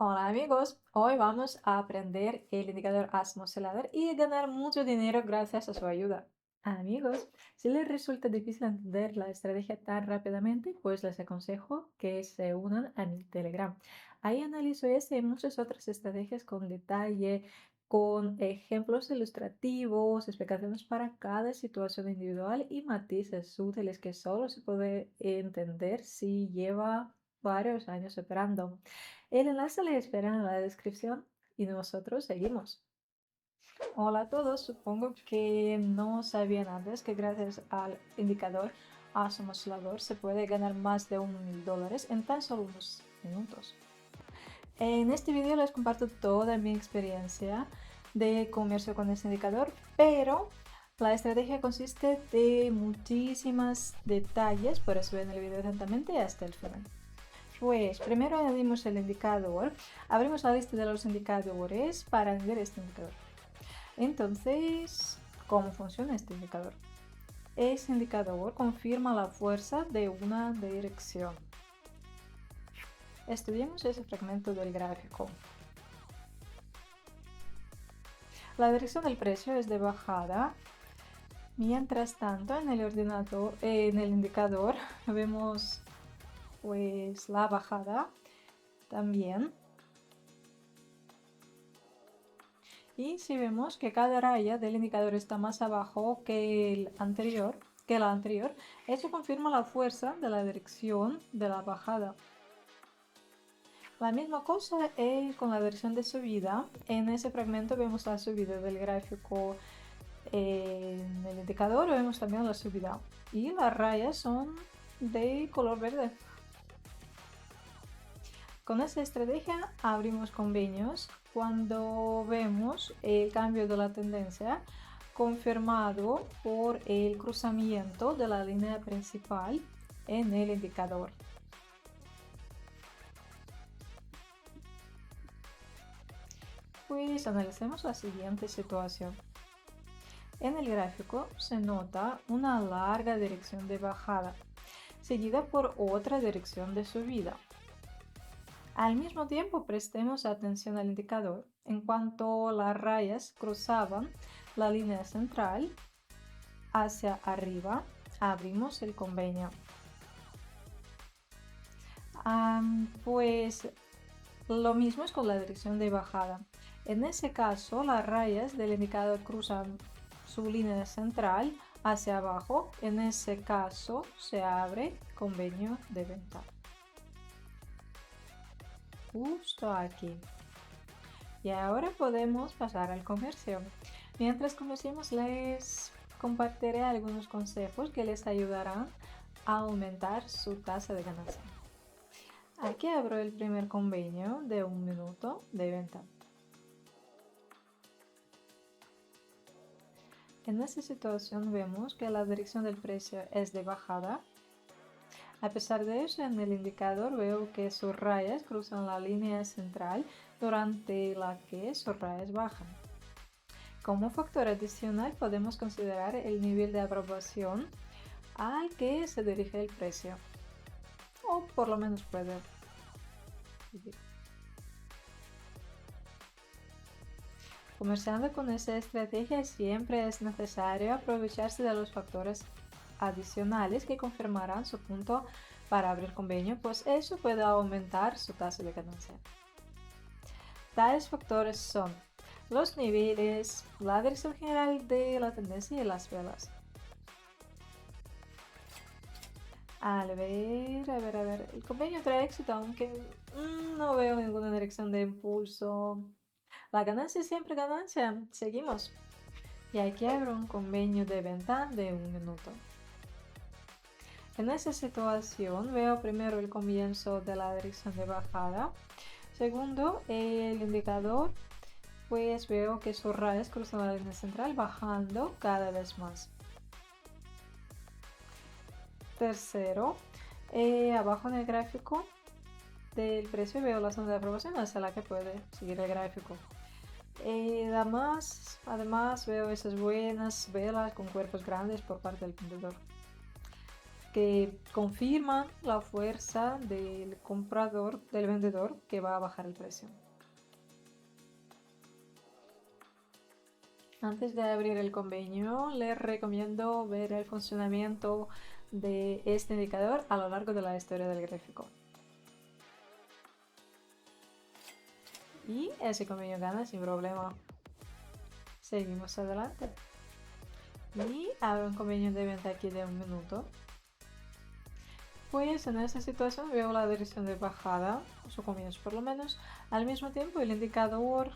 Hola amigos, hoy vamos a aprender el indicador Asmus Ladder y ganar mucho dinero gracias a su ayuda. Amigos, si les resulta difícil entender la estrategia tan rápidamente, pues les aconsejo que se unan a mi Telegram. Ahí analizo esta y muchas otras estrategias con detalle, con ejemplos ilustrativos, explicaciones para cada situación individual y matices útiles que solo se puede entender si lleva varios años operando. El enlace le espera en la descripción y nosotros seguimos. Hola a todos, supongo que no sabían antes que gracias al indicador Asomoslador se puede ganar más de $1.000 en tan solo unos minutos. En este video les comparto toda mi experiencia de comercio con este indicador, pero la estrategia consiste de muchísimos detalles, por eso ven el video atentamente hasta el final. Pues primero añadimos el indicador, abrimos la lista de los indicadores para añadir este indicador. Entonces, ¿cómo funciona este indicador? Este indicador confirma la fuerza de una dirección. Estudiemos ese fragmento del gráfico. La dirección del precio es de bajada. Mientras tanto, en el indicador vemos pues la bajada también. Y si vemos que cada raya del indicador está más abajo que la anterior, eso confirma la fuerza de la dirección de la bajada. La misma cosa con la dirección de subida. En ese fragmento vemos la subida del gráfico. En el indicador vemos también la subida. Y las rayas son de color verde. Con esta estrategia abrimos convenios cuando vemos el cambio de la tendencia confirmado por el cruzamiento de la línea principal en el indicador. Pues analicemos la siguiente situación. En el gráfico se nota una larga dirección de bajada, seguida por otra dirección de subida. Al mismo tiempo, prestemos atención al indicador. En cuanto las rayas cruzaban la línea central hacia arriba, abrimos el convenio. Pues lo mismo es con la dirección de bajada. En ese caso, las rayas del indicador cruzan su línea central hacia abajo. En ese caso, se abre convenio de venta. Justo aquí. Y ahora podemos pasar al comercio. Mientras comerciamos, les compartiré algunos consejos que les ayudarán a aumentar su tasa de ganancia. Aquí abro el primer convenio de 1 minuto de venta. En esta situación vemos que la dirección del precio es de bajada. A pesar de eso, en el indicador veo que sus rayas cruzan la línea central durante la que sus rayas bajan. Como factor adicional podemos considerar el nivel de aprobación al que se dirige el precio, o por lo menos puede vivir. Comerciando con esta estrategia siempre es necesario aprovecharse de los factores adicionales que confirmarán su punto para abrir convenio, pues eso puede aumentar su tasa de ganancia. Tales factores son los niveles, la dirección general de la tendencia y las velas. A ver, el convenio trae éxito, aunque no veo ninguna dirección de impulso. La ganancia es siempre ganancia, seguimos. Y aquí abro un convenio de venta de 1 minuto. En esa situación veo primero el comienzo de la dirección de bajada. Segundo, el indicador, pues veo que sus rayas cruzan la línea central bajando cada vez más. Tercero, abajo en el gráfico del precio veo la zona de aprobación hacia la que puede seguir el gráfico. Además veo esas buenas velas con cuerpos grandes por parte del vendedor. que confirman la fuerza del comprador, del vendedor, que va a bajar el precio. Antes de abrir el convenio, les recomiendo ver el funcionamiento de este indicador a lo largo de la historia del gráfico. Y ese convenio gana sin problema. Seguimos adelante. Y abro un convenio de venta aquí de 1 minuto. Pues en esta situación veo la dirección de bajada, o su comienzo por lo menos. Al mismo tiempo el indicador,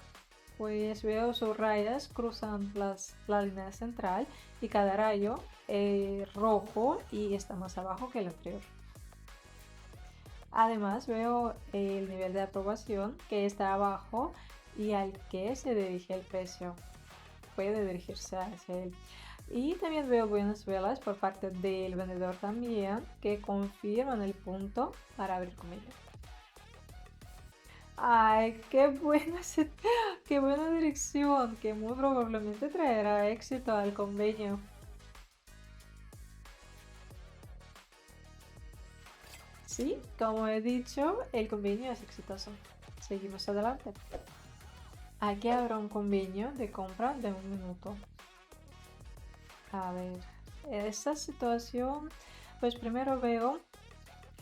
pues veo sus rayas cruzan la línea central y cada rayo rojo y está más abajo que el anterior. Además veo el nivel de aprobación que está abajo y al que se dirige el precio. Puede dirigirse hacia él. Y también veo buenas velas por parte del vendedor también que confirman el punto para abrir con ella. Ay, qué buena dirección, que muy probablemente traerá éxito al convenio. Sí, como he dicho, el convenio es exitoso. Seguimos adelante. Aquí habrá un convenio de compra de 1 minuto. A ver, en esta situación, pues primero veo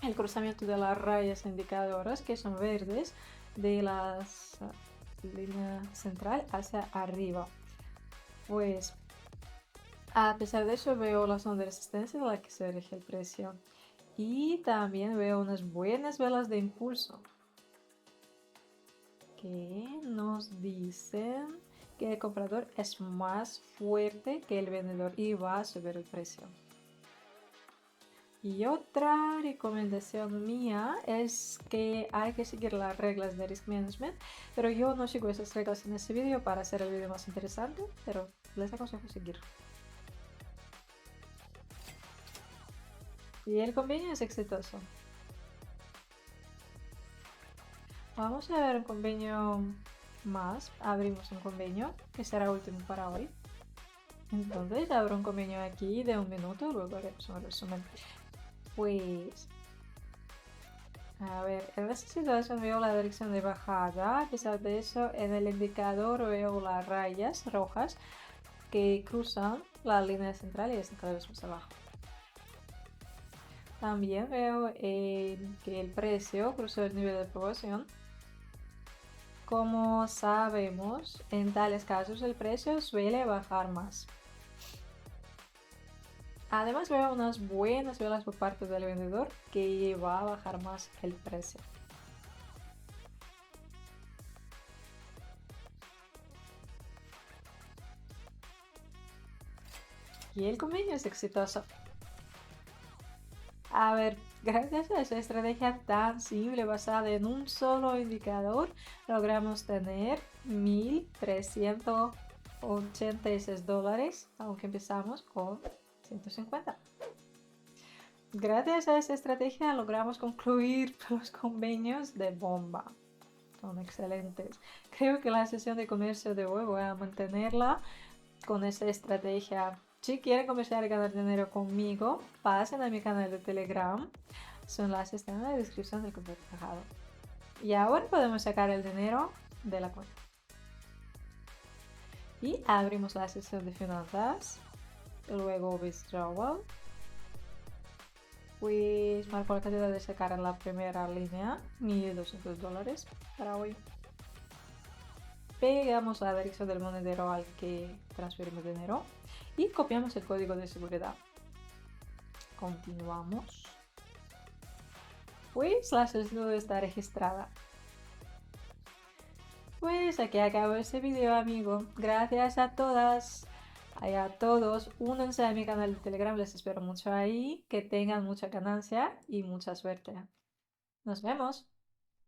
el cruzamiento de las rayas indicadoras que son verdes de la línea central hacia arriba. Pues a pesar de eso veo la zona de resistencia a la que se dirige el precio y también veo unas buenas velas de impulso que nos dicen que el comprador es más fuerte que el vendedor y va a subir el precio. Y otra recomendación mía es que hay que seguir las reglas de Risk Management, pero yo no sigo esas reglas en este vídeo para hacer el vídeo más interesante, pero les aconsejo seguir. Y el convenio es exitoso. Vamos a ver un convenio más. Abrimos un convenio que será último para hoy. Entonces abro un convenio aquí de 1 minuto, luego haremos un resumen. Pues, a ver, en esta situación veo la dirección de bajada. A pesar de eso, en el indicador veo las rayas rojas que cruzan la línea central y están cada vez más abajo. También veo que el precio cruzó el nivel de aprobación. Como sabemos, en tales casos el precio suele bajar más. Además veo unas buenas velas por parte del vendedor que va a bajar más el precio. Y el convenio es exitoso. A ver, gracias a esa estrategia tan simple basada en un solo indicador, logramos tener $1.386, aunque empezamos con 150. Gracias a esa estrategia logramos concluir los convenios de bomba. Son excelentes. Creo que la sesión de comercio de hoy voy a mantenerla con esa estrategia. Si quieren comenzar a ganar dinero conmigo, pasen a mi canal de Telegram. Su enlace está en la descripción del comentario fijado. Y ahora podemos sacar el dinero de la cuenta. Y abrimos la sesión de finanzas. Luego withdrawal. Pues marco la cantidad de sacar en la primera línea, $1.200 para hoy. Pegamos la dirección del monedero al que transferimos dinero y copiamos el código de seguridad. Continuamos. Pues la solicitud está registrada. Pues aquí acabo este video, amigo. Gracias a todas y a todos. Únanse a mi canal de Telegram, les espero mucho ahí. Que tengan mucha ganancia y mucha suerte. Nos vemos.